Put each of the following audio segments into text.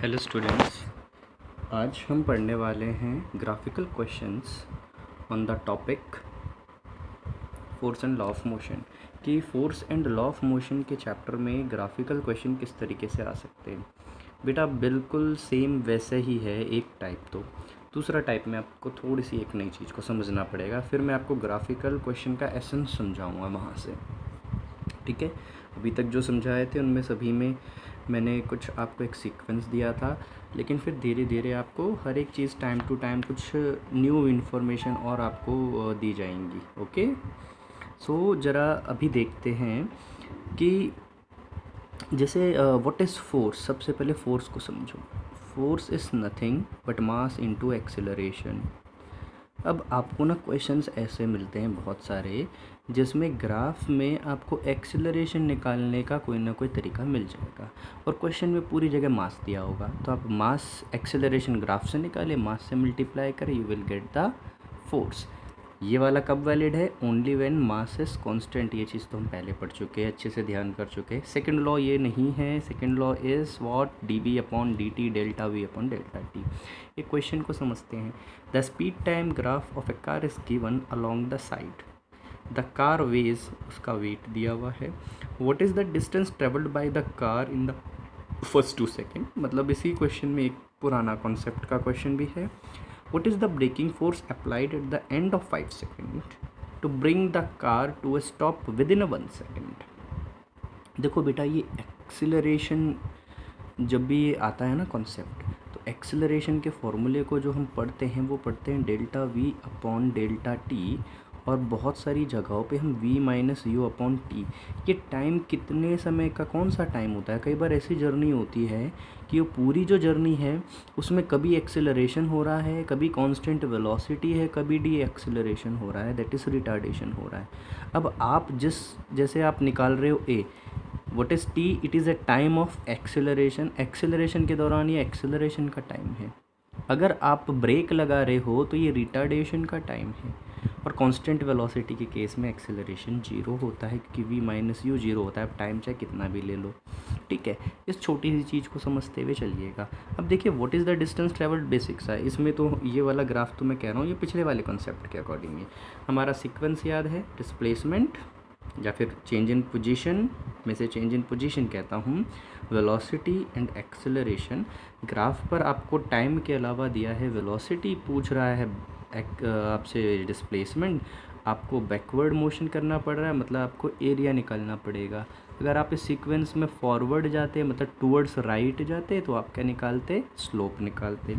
Hello students, आज हम पढ़ने वाले हैं graphical questions on the topic force and law of motion. कि force and law of motion के चैप्टर में ग्राफिकल क्वेश्चन किस तरीके से आ सकते हैं। बेटा बिल्कुल सेम वैसे ही है, एक टाइप तो दूसरा टाइप में आपको थोड़ी सी एक नई चीज़ को समझना पड़ेगा, फिर मैं आपको ग्राफिकल क्वेश्चन का एसेंस समझाऊंगा वहाँ से। ठीक है, अभी तक जो समझाए थे उनमें सभी में मैंने कुछ आपको एक सीक्वेंस दिया था, लेकिन फिर धीरे धीरे आपको हर एक चीज़ टाइम टू टाइम कुछ न्यू इन्फॉर्मेशन और आपको दी जाएंगी। ओके, सो ज़रा अभी देखते हैं कि जैसे व्हाट इज़ फोर्स। सबसे पहले फोर्स को समझो। Force is nothing but mass into acceleration. अब आपको ना क्वेश्चंस ऐसे मिलते हैं बहुत सारे, जिसमें ग्राफ में आपको एक्सेलरेशन निकालने का कोई ना कोई तरीका मिल जाएगा और क्वेश्चन में पूरी जगह मास दिया होगा, तो आप मास एक्सेलरेशन ग्राफ से निकालें, मास से मल्टीप्लाई करें, you will get the force. ये वाला कब वैलिड है? Only when mass is constant. ये चीज़ तो हम पहले पढ़ चुके हैं, अच्छे से ध्यान कर चुके हैं। सेकंड लॉ ये नहीं है। Second law is what? D v upon d t delta we upon delta t. एक क्वेश्चन को समझते हैं। The speed time graph of a car is given along the side. The car weighs, उसका weight दिया हुआ है। What is the distance travelled by the car in the first 2 second. मतलब इसी क्वेश्चन में एक पुराना कॉन्सेप्ट का क्वेश्चन भी है। What is the braking force applied at the end of 5 seconds to bring the car to a stop within a 1 second? देखो बेटा, ये एक्सीलरेशन जब भी आता है ना कॉन्सेप्ट, तो एक्सीलरेशन के फॉर्मूले को जो हम पढ़ते हैं वो पढ़ते हैं delta we upon delta T, और बहुत सारी जगहों पे हम v minus you upon T. ये टाइम कितने समय का कौन सा टाइम होता है? कई बार ऐसी जर्नी होती है कि वो पूरी जो जर्नी है उसमें कभी एक्सेलरेशन हो रहा है, कभी कांस्टेंट वेलोसिटी है, कभी डी एक्सेलरेशन हो रहा है, दैट इज़ रिटार्डेशन हो रहा है। अब आप जैसे आप निकाल रहे हो A, what is T? It is a time of acceleration. Acceleration के दौरान ये एक्सेलरेशन का टाइम है। अगर आप ब्रेक लगा रहे हो तो ये रिटार्डेशन का टाइम है। और कांस्टेंट वेलोसिटी के केस में एक्सेलरेशन 0 होता है, क्योंकि v माइनस यू 0 होता है। आप टाइम चाहे कितना भी ले लो। ठीक है, इस छोटी सी चीज़ को समझते हुए चलिएगा। अब देखिए, what is the distance travelled basics है इसमें। तो ये वाला ग्राफ तो मैं कह रहा हूँ ये पिछले वाले कॉन्सेप्ट के अकॉर्डिंग है। हमारा सीक्वेंस याद है, डिस्प्लेसमेंट या फिर चेंज इन पोजीशन, में से चेंज इन पोजीशन कहता हूँ, वेलोसिटी एंड एक्सेलरेशन। ग्राफ पर आपको टाइम के अलावा दिया है वेलोसिटी, पूछ रहा है आपसे डिस्प्लेसमेंट, आपको बैकवर्ड मोशन करना पड़ रहा है, मतलब आपको एरिया निकालना पड़ेगा। अगर आप इस सीक्वेंस में फॉरवर्ड जाते, मतलब टूवर्ड्स राइट जाते, तो आप क्या निकालते? स्लोप निकालते।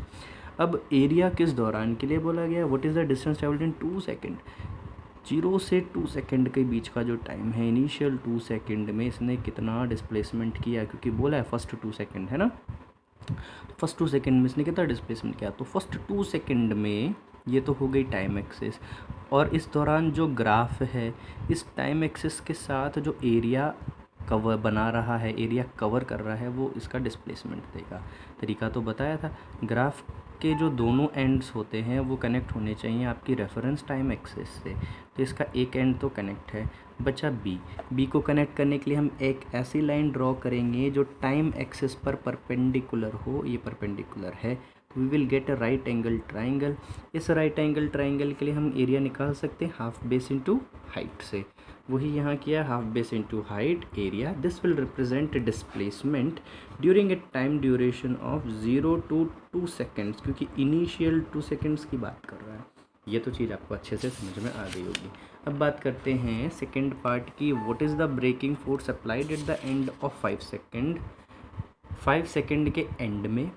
अब एरिया किस दौरान के लिए बोला गया? What is the distance travelled in 2 second. 0 से 2 सेकेंड के बीच का जो टाइम है, इनिशियल 2 सेकेंड में इसने कितना डिस्प्लेसमेंट किया, क्योंकि बोला है फर्स्ट 2 सेकेंड है ना। फर्स्ट 2 सेकेंड में इसने कितना डिस्प्लेसमेंट किया? तो फर्स्ट 2 सेकेंड में ये तो हो गई टाइम एक्सिस, और इस दौरान जो ग्राफ है, इस टाइम एक्सिस के साथ जो एरिया कवर बना रहा है, एरिया कवर कर रहा है, वो इसका डिस्प्लेसमेंट देगा। तरीका तो बताया था। ग्राफ के जो दोनों एंड्स होते हैं वो कनेक्ट होने चाहिए आपकी रेफरेंस टाइम एक्सिस से, तो इसका एक एंड तो कनेक्ट है। बचा बी को कनेक्ट करने के लिए हम एक ऐसी लाइन ड्रॉ करेंगे जो टाइम एक्सिस पर परपेंडिकुलर हो। ये परपेंडिकुलर है, we will get a right angle triangle. इस राइट एंगल ट्राइंगल के लिए हम एरिया निकाल सकते हैं हाफ बेस इंटू हाइट से। वही यहाँ किया, half base into height area. This will represent displacement during a time duration of 0 to 2 seconds, क्योंकि इनिशियल 2 सेकेंड्स की बात कर रहा है। ये तो चीज़ आपको अच्छे से समझ में आ गई होगी। अब बात करते हैं सेकेंड पार्ट की। What is the braking force applied at the end of 5 second. 5 second के एंड में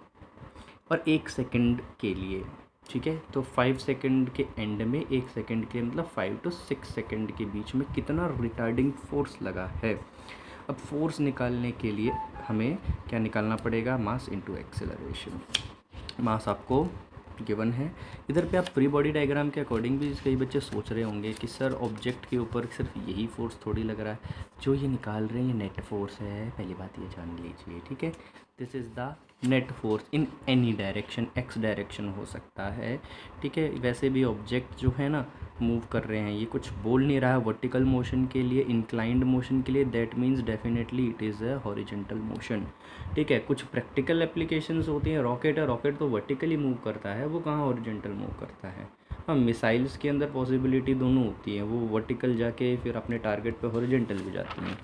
और 1 सेकेंड के लिए। ठीक है, तो 5 सेकेंड के एंड में 1 सेकेंड के मतलब 5 to 6 सेकेंड के बीच में कितना रिटार्डिंग फोर्स लगा है। अब फोर्स निकालने के लिए हमें क्या निकालना पड़ेगा? मास इनटू एक्सेलरेशन। मास आपको गिवन है। इधर पे आप फ्री बॉडी डायग्राम के अकॉर्डिंग भी कई बच्चे सोच रहे होंगे कि सर ऑब्जेक्ट के ऊपर सिर्फ यही फोर्स थोड़ी लग रहा है, जो ये निकाल रहे हैं ये नेट फोर्स है। पहली बात ये जान लीजिए, ठीक है। This is the net force in any direction, x direction हो सकता है, ठीक है। वैसे भी ऑब्जेक्ट जो है ना मूव कर रहे हैं, ये कुछ बोल नहीं रहा है वर्टिकल मोशन के लिए, इंक्लाइंड मोशन के लिए, that means definitely it is a horizontal motion, ठीक है। कुछ प्रैक्टिकल एप्लीकेशंस होती हैं, रॉकेट है, रॉकेट तो वर्टिकली मूव करता है, वो कहाँ हॉरिजेंटल मूव करता है। हाँ, मिसाइल्स के अंदर पॉसिबिलिटी दोनों होती है, वो वर्टिकल जाके फिर अपने टारगेट पे हॉरिजेंटल भी जाती हैं।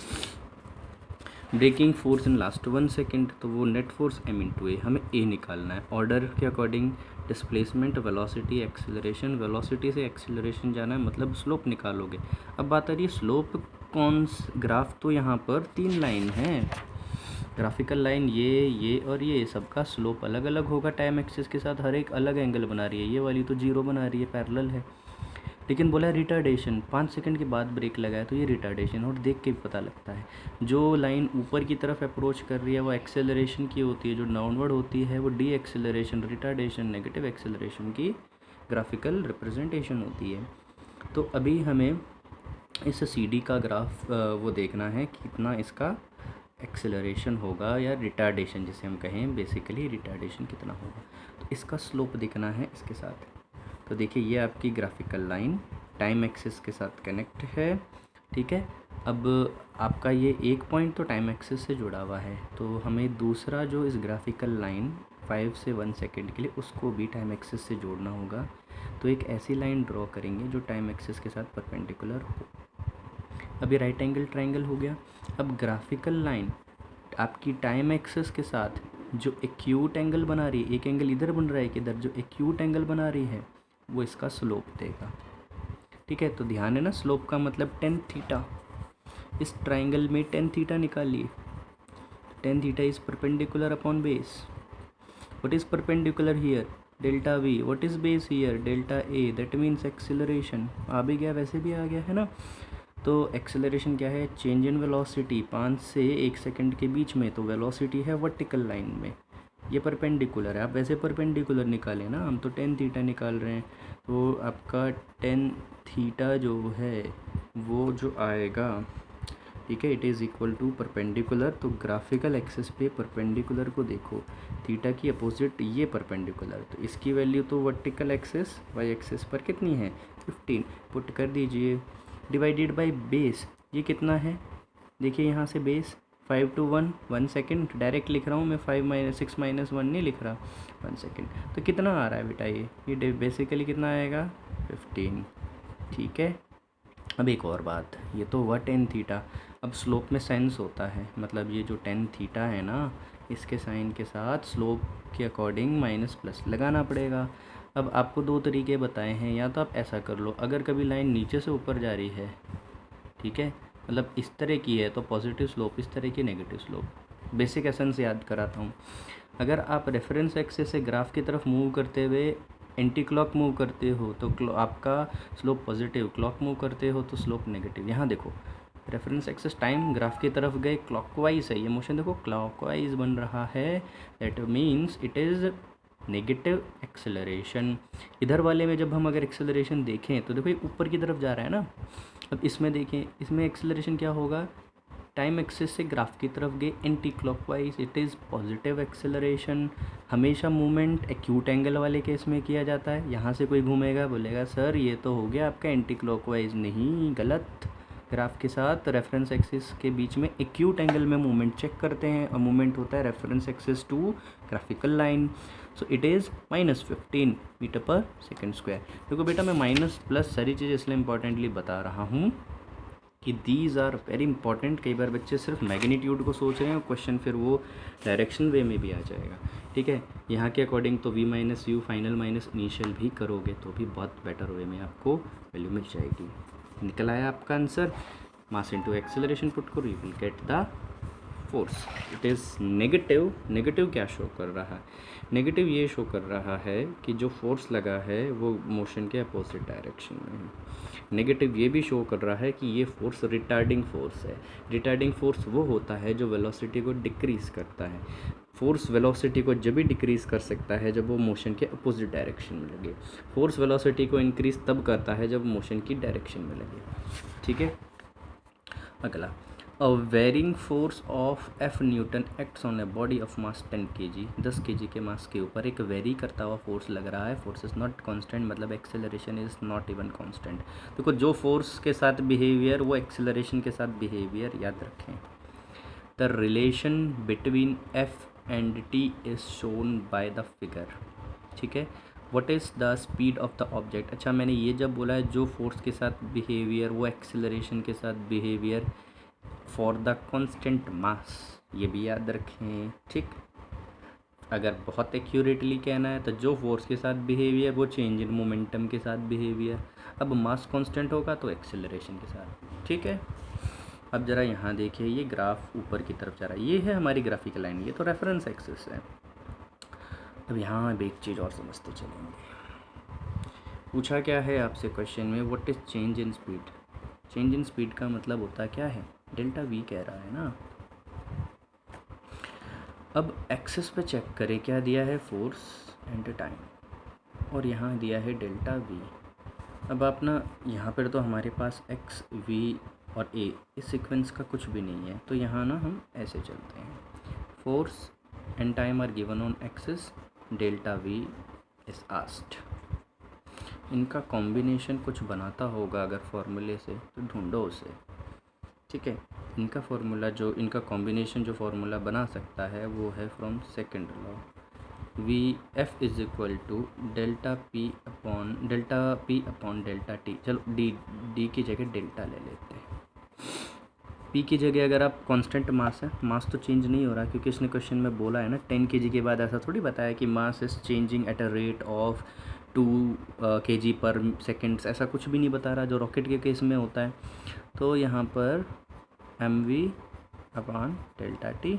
Braking force in last 1 second, तो वो net force m into a, हमें ए निकालना है ऑर्डर के according. Displacement, velocity, acceleration, velocity से एक्सेलरेशन जाना है मतलब स्लोप निकालोगे। अब बात आ रही है स्लोप कौन, ग्राफ तो यहाँ पर 3 लाइन है, ग्राफिकल लाइन ये और ये, सबका स्लोप अलग अलग होगा टाइम एक्सिस के साथ, हर एक अलग एंगल बना रही है, ये वाली तो 0 बना रही है, पैरेलल है। लेकिन बोला रिटार्डेशन, 5 सेकंड के बाद ब्रेक लगाया तो ये रिटार्डेशन, और देख के भी पता लगता है जो लाइन ऊपर की तरफ अप्रोच कर रही है वो एक्सेलरेशन की होती है, जो डाउनवर्ड होती है वो D acceleration, retardation, negative acceleration की ग्राफिकल रिप्रेजेंटेशन होती है। तो अभी हमें इस सी डी का ग्राफ वो देखना है कितना इसका एक्सेलरेशन होगा, या रिटार्डेशन जिसे हम कहें, बेसिकली रिटार्डेशन कितना होगा, तो इसका स्लोप देखना है इसके साथ। तो देखिए ये आपकी ग्राफिकल लाइन टाइम एक्सिस के साथ कनेक्ट है, ठीक है। अब आपका ये एक पॉइंट तो टाइम एक्सिस से जुड़ा हुआ है, तो हमें दूसरा जो इस ग्राफिकल लाइन 5 से 1 सेकेंड के लिए उसको भी टाइम एक्सिस से जोड़ना होगा। तो एक ऐसी लाइन ड्रॉ करेंगे जो टाइम एक्सिस के साथ परपेंडिकुलर हो। अब ये राइट एंगल ट्रायंगल हो गया। अब ग्राफिकल लाइन आपकी टाइम एक्सिस के साथ जो एक्यूट एंगल बना रही है, एक एंगल इधर बन रहा है कि इधर, जो एक्यूट एंगल बना रही है वो इसका स्लोप देगा, ठीक है। तो ध्यान है ना, स्लोप का मतलब tan थीटा, इस ट्राइंगल में tan थीटा निकालिए, tan theta is perpendicular upon base, what is perpendicular here, delta V, what is base here, delta A, that means acceleration, आ भी गया, वैसे भी आ गया है ना। तो एक्सेलरेशन क्या है, चेंज इन वेलोसिटी 5 से 1 सेकंड के बीच में, तो वेलोसिटी है वर्टिकल लाइन में, ये परपेंडिकुलर है, आप वैसे परपेंडिकुलर निकालें ना, हम तो tan थीटा निकाल रहे हैं, तो आपका tan थीटा जो है वो जो आएगा, ठीक है, it is equal to perpendicular. तो ग्राफिकल एक्सिस पे परपेंडिकुलर को देखो, थीटा की अपोजिट ये परपेंडिकुलर, तो इसकी वैल्यू तो वर्टिकल एक्सिस वाई एक्सिस पर कितनी है 15, पुट कर दीजिए, डिवाइडेड बाय बेस, ये कितना है, देखिए यहाँ से बेस 5 to 1 सेकेंड, डायरेक्ट लिख रहा हूँ मैं, 6 - 1 नहीं लिख रहा, 1 सेकेंड, तो कितना आ रहा है बेटा, ये बेसिकली कितना आएगा 15, ठीक है। अब एक और बात, ये तो हुआ tan थीटा, अब स्लोप में सेंस होता है, मतलब ये जो tan थीटा है ना, इसके साइन के साथ स्लोप के अकॉर्डिंग माइनस प्लस लगाना पड़ेगा। अब आपको 2 तरीके बताए हैं, या तो आप ऐसा कर लो, अगर कभी लाइन नीचे से ऊपर जा रही है, ठीक है, मतलब इस तरह की है तो पॉजिटिव स्लोप, इस तरह की नेगेटिव स्लोप। बेसिक एसेंस याद कराता हूँ, अगर आप रेफरेंस एक्सिस से ग्राफ की तरफ मूव करते हुए एंटी क्लॉक मूव करते हो तो आपका स्लोप पॉजिटिव, क्लॉक मूव करते हो तो स्लोप नेगेटिव। यहाँ देखो रेफरेंस एक्सिस टाइम ग्राफ की तरफ गए, क्लॉकवाइज है ये मोशन, देखो क्लॉकवाइज बन रहा है, that means it is negative acceleration. इधर वाले में जब हम अगर एक्सेलरेशन देखें तो देखो ये ऊपर की तरफ जा रहा है ना, अब इसमें देखें, इसमें एक्सेलरेशन क्या होगा, टाइम एक्सिस से ग्राफ की तरफ गए anti clockwise, it is positive acceleration. हमेशा मूवमेंट एक्यूट एंगल वाले केस में किया जाता है, यहाँ से कोई घूमेगा बोलेगा सर ये तो हो गया आपका एंटी क्लॉकवाइज, नहीं, गलत। ग्राफ के साथ रेफरेंस एक्सिस के बीच में एक्यूट एंगल में मूवमेंट चेक करते हैं, और मूवमेंट होता है reference axis to graphical line, so it is -15 metre per second square. देखो बेटा मैं माइनस प्लस सारी चीज़ें इसलिए इंपॉर्टेंटली बता रहा हूँ कि दीज आर वेरी इंपॉर्टेंट। कई बार बच्चे सिर्फ मैग्नीट्यूड को सोच रहे हैं, क्वेश्चन फिर वो डायरेक्शन वे में भी आ जाएगा, ठीक है। यहाँ के अकॉर्डिंग तो v - u final minus initial भी करोगे तो भी बहुत बेटर वे में आपको वैल्यू मिल जाएगी। निकल आया आपका answer, mass into acceleration put करो, you will get the force, it is negative. Negative क्या शो कर रहा है, नेगेटिव ये शो कर रहा है कि जो फोर्स लगा है वो मोशन के अपोजिट डायरेक्शन में है। नेगेटिव ये भी शो कर रहा है कि ये फोर्स रिटार्डिंग फोर्स है। रिटार्डिंग फोर्स वो होता है जो वेलोसिटी को डिक्रीज़ करता है। फोर्स वेलोसिटी को जब भी डिक्रीज़ कर सकता है जब वो मोशन के अपोजिट डायरेक्शन में लगे। फोर्स वेलोसिटी को इंक्रीज़ तब करता है जब मोशन की डायरेक्शन में लगे, ठीक है। अगला, a varying force of F newton acts on a body of mass 10 kg, 10 kg के मास के ऊपर एक वेरी करता हुआ फोर्स लग रहा है। फोर्स इज़ नॉट कांस्टेंट, मतलब acceleration is not even constant. देखो जो फोर्स के साथ बिहेवियर वो एक्सेलरेशन के साथ बिहेवियर, याद रखें। The relation between F and T is shown by the figure, ठीक है। What is the speed of the object. अच्छा, मैंने ये जब बोला है जो फोर्स के साथ बिहेवियर वो एक्सेलरेशन के साथ behaviour for the constant mass, ये भी याद रखें, ठीक। अगर बहुत एक्यूरेटली कहना है तो जो फोर्स के साथ बिहेवियर वो चेंज इन मोमेंटम के साथ बिहेवियर। अब मास कांस्टेंट होगा तो एक्सेलरेशन के साथ, ठीक है। अब ज़रा यहाँ देखिए, ये ग्राफ ऊपर की तरफ जा रहा है, ये है हमारी ग्राफिकल लाइन, ये तो रेफरेंस एक्सिस है। अब यहाँ अब एक चीज़ और समझते चलेंगे। पूछा क्या है आपसे क्वेश्चन में, what is change in speed. Change in speed का मतलब होता क्या है, डेल्टा वी कह रहा है ना। अब एक्सेस पे चेक करें, क्या दिया है, फोर्स एंड टाइम, और यहाँ दिया है डेल्टा वी। अब आप ना यहाँ पर तो हमारे पास एक्स वी और ए इस सीक्वेंस का कुछ भी नहीं है, तो यहाँ ना हम ऐसे चलते हैं। Force and time are given on axes, delta v is asked. इनका कॉम्बिनेशन कुछ बनाता होगा अगर फॉर्मूले से तो ढूंढो उसे, ठीक है। इनका फॉर्मूला जो इनका कॉम्बिनेशन जो फॉर्मूला बना सकता है वो है from second law, we F is equal to delta p upon delta t. चलो डी की जगह डेल्टा ले लेते हैं। पी की जगह अगर आप कांस्टेंट मास है, मास तो चेंज नहीं हो रहा क्योंकि इसने क्वेश्चन में बोला है ना 10 kg के बाद, ऐसा थोड़ी बताया कि mass is changing at a rate of 2 kg पर सेकेंड्स, ऐसा कुछ भी नहीं बता रहा जो रॉकेट के केस में होता है। तो यहाँ पर M V upon delta T,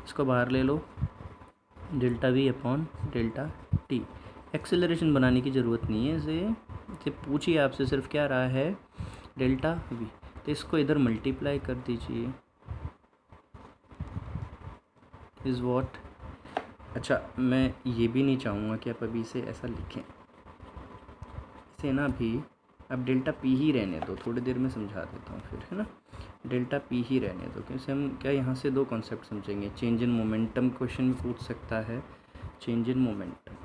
इसको बाहर ले लो, delta we upon delta T. Acceleration बनाने की ज़रूरत नहीं है, इसे पूछिए आपसे सिर्फ क्या रहा है, डेल्टा वी, तो इसको इधर मल्टीप्लाई कर दीजिए, इज़ व्हाट। अच्छा, मैं ये भी नहीं चाहूँगा कि आप अभी इसे ऐसा लिखें, इसे ना अभी अब डेल्टा पी ही रहने दो, थोड़ी देर में समझा देता हूँ फिर, है ना। डेल्टा पी ही रहने दो, क्योंकि हम क्या यहाँ से दो कॉन्सेप्ट समझेंगे। चेंज इन मोमेंटम क्वेश्चन में पूछ सकता है, चेंज इन मोमेंटम।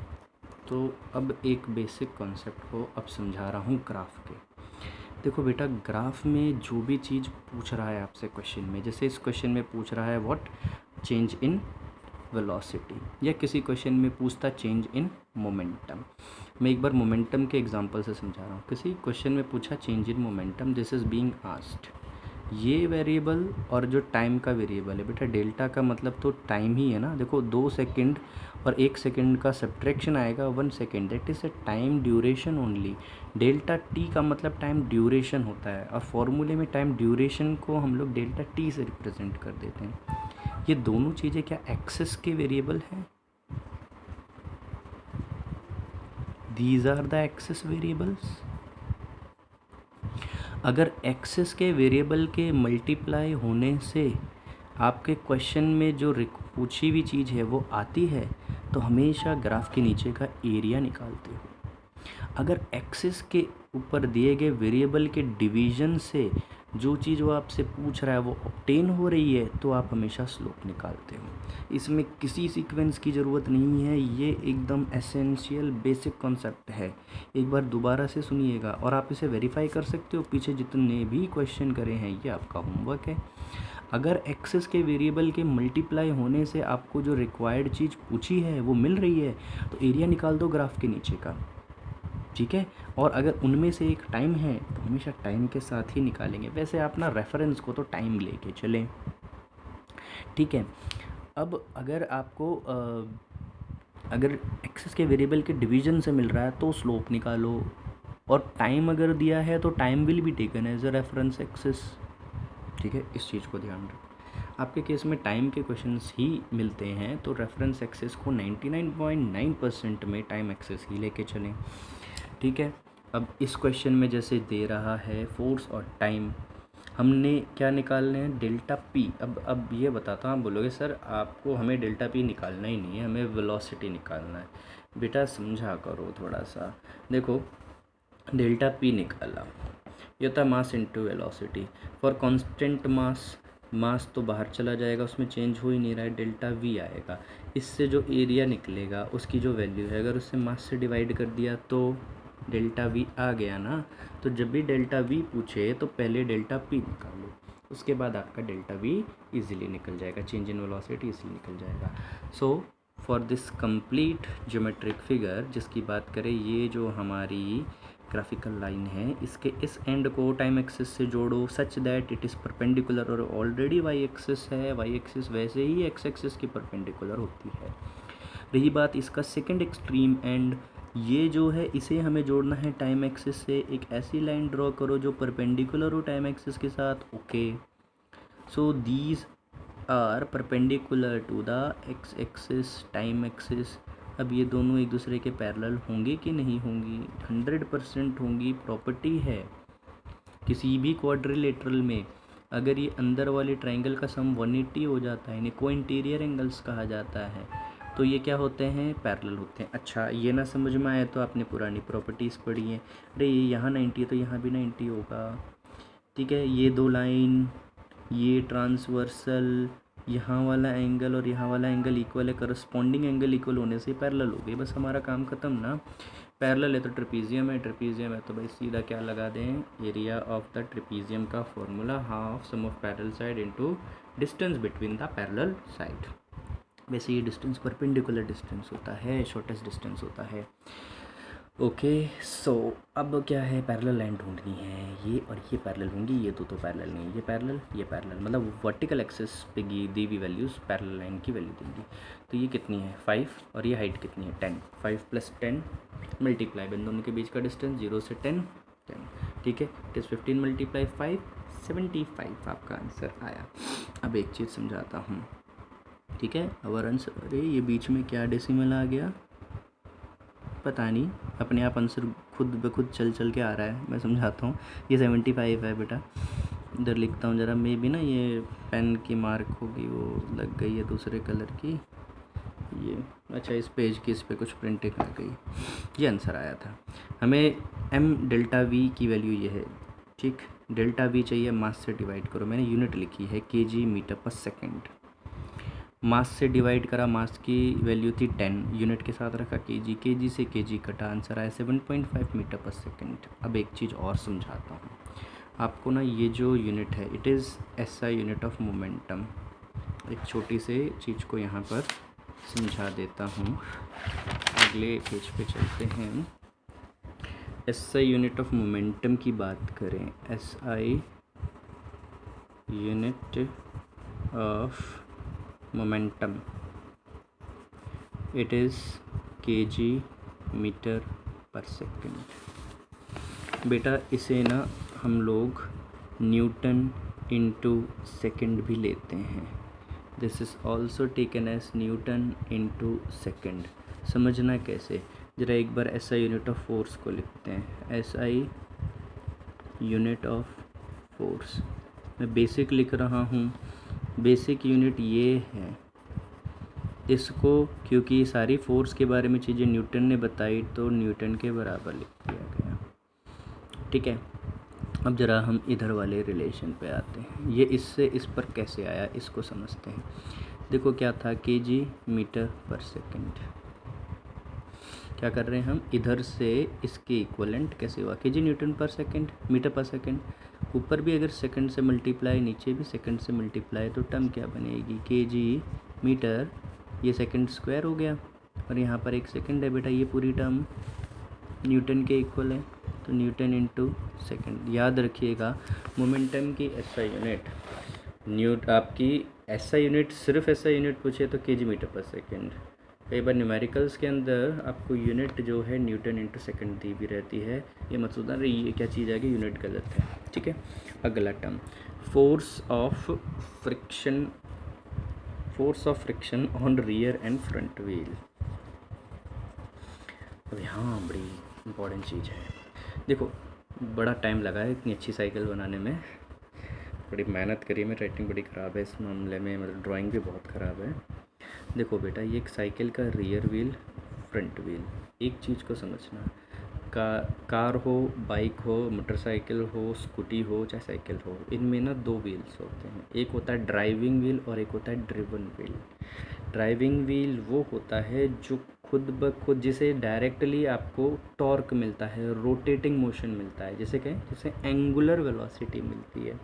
तो अब एक बेसिक कॉन्सेप्ट को अब समझा रहा हूँ ग्राफ के। देखो बेटा, ग्राफ में जो भी चीज़ पूछ रहा है आपसे क्वेश्चन में, जैसे इस क्वेश्चन में पूछ रहा है व्हाट चेंज इन वेलोसिटी, या किसी क्वेश्चन में पूछता चेंज इन मोमेंटम। मैं एक बार मोमेंटम के एग्जांपल से समझा रहा हूँ। किसी क्वेश्चन में पूछा change in momentum, this is being asked. ये वेरिएबल और जो टाइम का वेरिएबल है बेटा, डेल्टा का मतलब तो टाइम ही है ना। देखो 2 सेकंड और 1 सेकंड का सब्ट्रैक्शन आएगा 1 second, that is a time duration only. Delta T का मतलब टाइम ड्यूरेशन होता है, और फॉर्मूले में टाइम ड्यूरेशन को हम लोग डेल्टा टी से रिप्रेजेंट कर देते हैं। ये दोनों चीज़ें क्या एक्सेस के वेरिएबल हैं? These are the axes variables. अगर एक्सेस के वेरिएबल के मल्टीप्लाई होने से आपके क्वेश्चन में जो पूछी हुई चीज़ है वो आती है, तो हमेशा ग्राफ के नीचे का एरिया निकालते हो। अगर एक्सेस के ऊपर दिए गए वेरिएबल के डिवीजन से जो चीज़ वो आपसे पूछ रहा है वो ऑब्टेन हो रही है, तो आप हमेशा स्लोप निकालते हो। इसमें किसी सीक्वेंस की ज़रूरत नहीं है, ये एकदम एसेंशियल बेसिक कॉन्सेप्ट है। एक बार दोबारा से सुनिएगा और आप इसे वेरीफाई कर सकते हो, पीछे जितने भी क्वेश्चन करे हैं ये आपका होमवर्क है। अगर एक्सेस के वेरिएबल के मल्टीप्लाई होने से आपको जो रिक्वायर्ड चीज़ पूछी है वो मिल रही है, तो एरिया निकाल दो ग्राफ के नीचे का, ठीक है। और अगर उनमें से एक टाइम है तो हमेशा टाइम के साथ ही निकालेंगे। वैसे आप ना रेफरेंस को तो टाइम लेके चलें, ठीक है। अब अगर आपको अगर एक्सेस के वेरिएबल के डिवीजन से मिल रहा है तो स्लोप निकालो, और टाइम अगर दिया है तो time will be taken as a reference axes, ठीक है। इस चीज़ को ध्यान रखें। आपके केस में टाइम के क्वेश्चंस ही मिलते हैं, तो रेफरेंस एक्सेस को 99.9% में टाइम एक्सेस ही लेके चलें, ठीक है। अब इस क्वेश्चन में जैसे दे रहा है फोर्स और टाइम, हमने क्या निकालने हैं, डेल्टा पी। अब ये बताता हूँ, आप बोलोगे सर आपको हमें डेल्टा पी निकालना ही नहीं है, हमें वेलोसिटी निकालना है। बेटा समझा करो थोड़ा सा। देखो डेल्टा पी निकाला, ये होता है mass into velocity. For constant mass तो बाहर चला जाएगा, उसमें चेंज हो ही नहीं रहा है, डेल्टा वी आएगा। इससे जो एरिया निकलेगा उसकी जो वैल्यू है, अगर उससे मास से डिवाइड कर दिया तो डेल्टा वी आ गया ना। तो जब भी डेल्टा वी पूछे तो पहले डेल्टा पी निकालो, उसके बाद आपका डेल्टा वी इजीली निकल जाएगा, चेंज इन वेलोसिटी इजीली निकल जाएगा। So for this complete geometric figure जिसकी बात करें, ये जो हमारी ग्राफिकल लाइन है, इसके इस एंड को टाइम एक्सिस से जोड़ो such that it is perpendicular, और ऑलरेडी वाई एक्सिस है, वाई एक्सिस वैसे ही एक्स एक्सिस की परपेंडिकुलर होती है। रही बात इसका सेकंड एक्सट्रीम एंड, ये जो है इसे हमें जोड़ना है टाइम एक्सिस से। एक ऐसी लाइन ड्रॉ करो जो परपेंडिकुलर हो टाइम एक्सिस के साथ। Okay, so these are perpendicular to the x axis time axis. अब ये दोनों एक दूसरे के पैरेलल होंगे कि नहीं होंगी? 100% होंगी, प्रॉपर्टी है किसी भी क्वाड्रिलेटरल में। अगर ये अंदर वाले ट्राइंगल का सम 180 हो जाता है, इन्हें को इंटीरियर एंगल्स कहा जाता है, तो ये क्या होते हैं? पैरेलल होते हैं। अच्छा, ये ना समझ में आया तो आपने पुरानी प्रॉपर्टीज़ पढ़ी हैं। अरे ये यहाँ 90 है तो यहाँ भी 90 होगा, ठीक है। ये दो लाइन, ये ट्रांसवर्सल, यहाँ वाला एंगल और यहाँ वाला एंगल इक्वल है, करस्पॉन्डिंग एंगल इक्वल होने से पैरेलल हो गए, बस हमारा काम ख़त्म ना। पैरेलल है तो ट्रेपीजियम है, ट्रेपीजियम है तो भाई सीधा क्या लगा दें? एरिया ऑफ द ट्रेपीजियम का formula half sum of parallel side into distance between the parallel side. वैसे ये डिस्टेंस परपेंडिकुलर डिस्टेंस होता है, शॉर्टेस्ट डिस्टेंस होता है। ओके, सो अब क्या है? पैरेलल लाइन ढूंढनी है, ये और ये पैरेलल होंगी, ये तो पैरेलल नहीं, ये पैरेलल, मतलब वर्टिकल एक्सिस पे दी हुई वैल्यूज़ पैरेलल लाइन की वैल्यू देंगी। तो ये कितनी है? 5, और ये हाइट कितनी है? 10। 5 + 10 मल्टीप्लाई इन दोनों के बीच का डिस्टेंस 0 से 10, ठीक है। इट इज़ 15 × 5 75 आपका आंसर आया। अब एक चीज़ समझाता हूँ, ठीक है। अवर आंसर, अरे ये बीच में क्या डेसिमल आ गया पता नहीं, अपने आप आंसर खुद ब खुद चल के आ रहा है। मैं समझाता हूँ, ये 75 है बेटा। इधर लिखता हूँ ज़रा, मे भी ना ये पेन की मार्क होगी, वो लग गई है दूसरे कलर की ये। अच्छा, इस पेज की इस पर कुछ प्रिंटिंग आ गई। ये आंसर आया था हमें। m डेल्टा v की वैल्यू ये है, ठीक। डेल्टा v चाहिए, मास से डिवाइड करो। मैंने यूनिट लिखी है kg/s। मास से डिवाइड करा, मास की वैल्यू थी 10, यूनिट के साथ रखा kg से kg कटा, आंसर आया 7.5 मीटर/सेकंड। अब एक चीज़ और समझाता हूँ आपको ना, ये जो यूनिट है it is SI unit of momentum. एक छोटी से चीज़ को यहाँ पर समझा देता हूँ, अगले पेज पे चलते हैं। SI यूनिट ऑफ मोमेंटम की बात करें, SI unit of momentum, it is kg/s। बेटा इसे ना हम लोग न्यूटन इंटू सेकेंड भी लेते हैं। This is also taken as newton into second. समझना कैसे, ज़रा एक बार SI यूनिट ऑफ फोर्स को लिखते हैं। SI यूनिट ऑफ फोर्स, मैं बेसिक लिख रहा हूँ, बेसिक यूनिट ये है। इसको क्योंकि सारी फोर्स के बारे में चीज़ें न्यूटन ने बताई तो न्यूटन के बराबर लिख दिया गया, ठीक है। अब ज़रा हम इधर वाले रिलेशन पे आते हैं, ये इससे इस पर कैसे आया इसको समझते हैं। देखो क्या था, kg/s। क्या कर रहे हैं हम, इधर से इसके इक्वलेंट कैसे हुआ, kg Nm/s, मीटर/सेकंड। ऊपर भी अगर सेकंड से मल्टीप्लाई, नीचे भी सेकंड से मल्टीप्लाई, तो टर्म क्या बनेगी, kg मीटर, ये सेकंड स्क्वायर हो गया, और यहाँ पर एक सेकंड है बेटा, ये पूरी टर्म न्यूटन के इक्वल है, तो न्यूटन इंटू सेकेंड। याद रखिएगा मोमेंटम की SI यूनिट, आपकी SI यूनिट सिर्फ SI यूनिट पूछे तो kg/s। कई बार न्यूमेरिकल्स के अंदर आपको यूनिट जो है न्यूटन इंटू सेकेंड दी भी रहती है, ये मत सोचना रही ये क्या चीज़ है कि यूनिट गलत है, ठीक है। अगला term, force of friction on rear and front wheel. अब यहाँ बड़ी इम्पॉर्टेंट चीज़ है, देखो बड़ा टाइम लगा है इतनी अच्छी साइकिल बनाने में, बड़ी मेहनत करी, मैं राइटिंग बड़ी ख़राब है इस मामले में, मतलब ड्राइंग भी बहुत ख़राब है। देखो बेटा, ये एक साइकिल का रियर व्हील, फ्रंट व्हील, एक चीज़ को समझना, कार हो, बाइक हो, मोटरसाइकिल हो, स्कूटी हो, चाहे साइकिल हो, इनमें ना दो व्हील्स होते हैं। एक होता है ड्राइविंग व्हील और एक होता है ड्रिवन व्हील। ड्राइविंग व्हील वो होता है जो खुद ब खुद, जिसे डायरेक्टली आपको टॉर्क मिलता है, रोटेटिंग मोशन मिलता है, जैसे कहें जिसे एंगुलर वेलोसिटी मिलती है।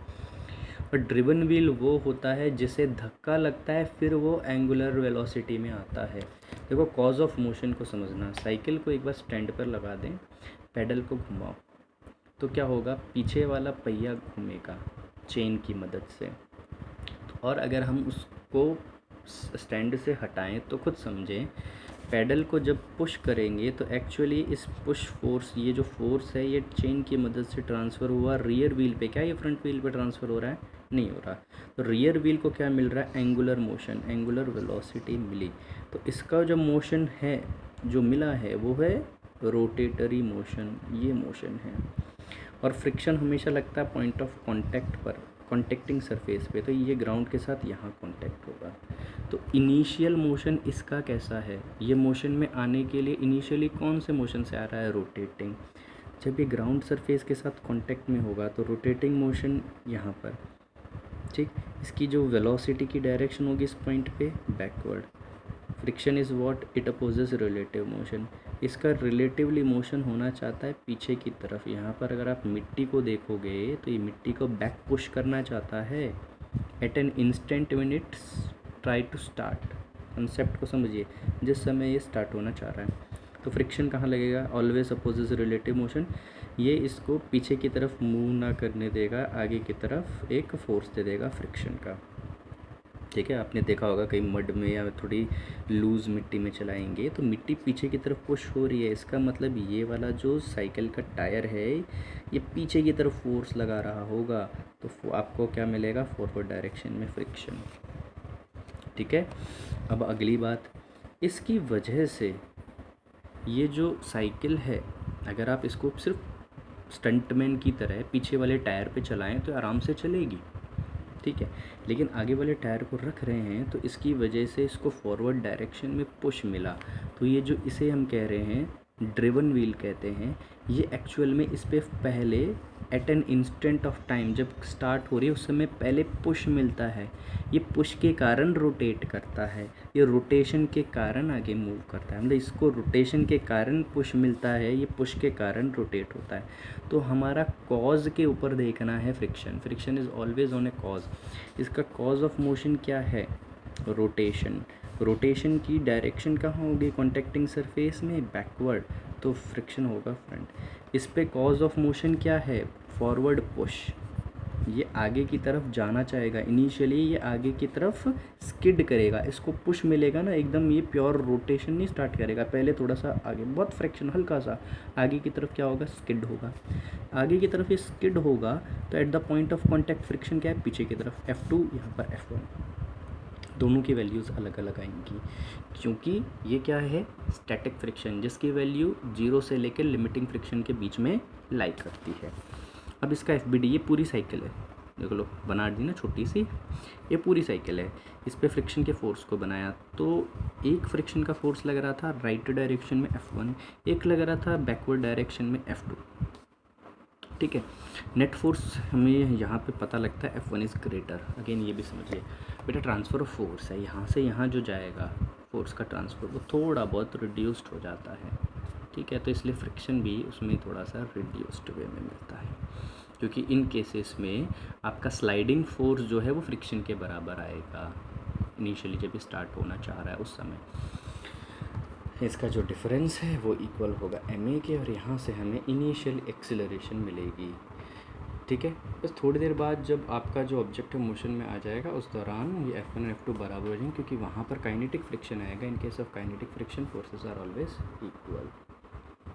और ड्रिवन व्हील वो होता है जिसे धक्का लगता है, फिर वो एंगुलर वेलोसिटी में आता है। देखो कॉज ऑफ मोशन को समझना, साइकिल को एक बार स्टैंड पर लगा दें, पैडल को घुमाओ तो क्या होगा, पीछे वाला पहिया घूमेगा चेन की मदद से। और अगर हम उसको स्टैंड से हटाएं तो खुद समझें, पैडल को जब पुश करेंगे तो एक्चुअली इस पुश फोर्स, ये जो फोर्स है ये चेन की मदद से ट्रांसफ़र हुआ रियर व्हील पे। क्या ये फ्रंट व्हील पे ट्रांसफ़र हो रहा है? नहीं हो रहा। तो रियर व्हील को क्या मिल रहा है? एंगुलर मोशन, एंगुलर वेलोसिटी मिली। तो इसका जो मोशन है, जो मिला है, वो है रोटेटरी मोशन, ये मोशन है। और फ्रिक्शन हमेशा लगता है पॉइंट ऑफ कांटेक्ट पर, कॉन्टेक्टिंग सरफेस पे, तो ये ग्राउंड के साथ यहाँ कांटेक्ट होगा। तो इनिशियल मोशन इसका कैसा है? ये मोशन में आने के लिए इनिशियली कौन से मोशन से आ रहा है? रोटेटिंग। जब ये ग्राउंड सरफेस के साथ कांटेक्ट में होगा तो रोटेटिंग मोशन यहाँ पर, ठीक। इसकी जो वेलोसिटी की डायरेक्शन होगी इस पॉइंट पे backward. Friction is what it opposes relative motion. इसका रिलेटिवली मोशन होना चाहता है पीछे की तरफ। यहाँ पर अगर आप मिट्टी को देखोगे तो ये मिट्टी को बैक पुश करना चाहता है at an instant when it's try to start. Concept को समझिए, जिस समय ये स्टार्ट होना चाह रहा है। तो फ्रिक्शन कहाँ लगेगा? Always opposes relative motion. ये इसको पीछे की तरफ मूव ना करने देगा, आगे की तरफ एक फोर्स दे देगा फ्रिक्शन का, ठीक है। आपने देखा होगा कहीं मड में या थोड़ी लूज़ मिट्टी में चलाएंगे तो मिट्टी पीछे की तरफ पुश हो रही है, इसका मतलब ये वाला जो साइकिल का टायर है ये पीछे की तरफ फोर्स लगा रहा होगा, तो आपको क्या मिलेगा? फॉरवर्ड डायरेक्शन में फ्रिक्शन, ठीक है। अब अगली बात, इसकी वजह से ये जो साइकिल है, अगर आप इसको सिर्फ स्टंटमैन की तरह पीछे वाले टायर पे चलाएं तो आराम से चलेगी, ठीक है। लेकिन आगे वाले टायर को रख रहे हैं तो इसकी वजह से इसको फॉरवर्ड डायरेक्शन में पुश मिला। तो ये जो इसे हम कह रहे हैं ड्रिवन व्हील कहते हैं, ये एक्चुअल में इस पे पहले at an instant of time जब स्टार्ट हो रही है उस समय पहले पुश मिलता है। ये पुश के कारण रोटेट करता है, ये रोटेशन के कारण आगे मूव करता है। मतलब इसको रोटेशन के कारण पुश मिलता है, ये पुश के कारण रोटेट होता है। तो हमारा कॉज के ऊपर देखना है friction. Friction is always on A cause. इसका कॉज ऑफ मोशन क्या है? रोटेशन। रोटेशन की डायरेक्शन कहाँ होगी? कॉन्टैक्टिंग सरफेस में बैकवर्ड, तो फ्रिक्शन होगा फ्रंट। इस पे कॉज ऑफ मोशन क्या है? Forward push. ये आगे की तरफ जाना चाहेगा, इनिशियली ये आगे की तरफ स्किड करेगा, इसको पुश मिलेगा ना, एकदम ये प्योर रोटेशन नहीं स्टार्ट करेगा, पहले थोड़ा सा आगे, बहुत फ्रैक्शन हल्का सा आगे की तरफ क्या होगा? स्किड होगा। आगे की तरफ ये स्किड होगा तो at the point of contact friction क्या है? पीछे की तरफ F2, यहाँ पर F1। दोनों की वैल्यूज़ अलग अलग आएंगी क्योंकि ये क्या है? स्टैटिक फ्रिक्शन, जिसकी वैल्यू 0 से लेकर लिमिटिंग फ्रिक्शन के बीच में लाई करती है। अब इसका FBD, ये पूरी साइकिल है, देख लो बना दी ना छोटी सी, ये पूरी साइकिल है। इस पे फ्रिक्शन के फोर्स को बनाया तो एक फ्रिक्शन का फोर्स लग रहा था राइट डायरेक्शन में F1, एक लग रहा था बैकवर्ड डायरेक्शन में F2, ठीक है। नेट फोर्स हमें यहाँ पे पता लगता है F1 इज़ ग्रेटर। अगेन ये भी समझिए बेटा, ट्रांसफ़र ऑफ फोर्स है, यहाँ से यहाँ जो जाएगा फोर्स का ट्रांसफ़र वो थोड़ा बहुत रिड्यूस्ड हो जाता है, ठीक है। तो इसलिए फ्रिक्शन भी उसमें थोड़ा सा रिड्यूस्ड वे में मिलता है, क्योंकि इन केसेस में आपका स्लाइडिंग फोर्स जो है वो फ्रिक्शन के बराबर आएगा इनिशियली जब स्टार्ट होना चाह रहा है उस समय। इसका जो डिफरेंस है वो इक्वल होगा ma के, और यहाँ से हमें इनिशियल एक्सेलरेशन मिलेगी, ठीक है। बस थोड़ी देर बाद जब आपका जो ऑब्जेक्टिव मोशन में आ जाएगा उस दौरान ये F1 और F2 बराबर हो जाएंगे, क्योंकि वहाँ पर काइनेटिक फ्रिक्शन आएगा। In case of kinetic friction forces are always equal.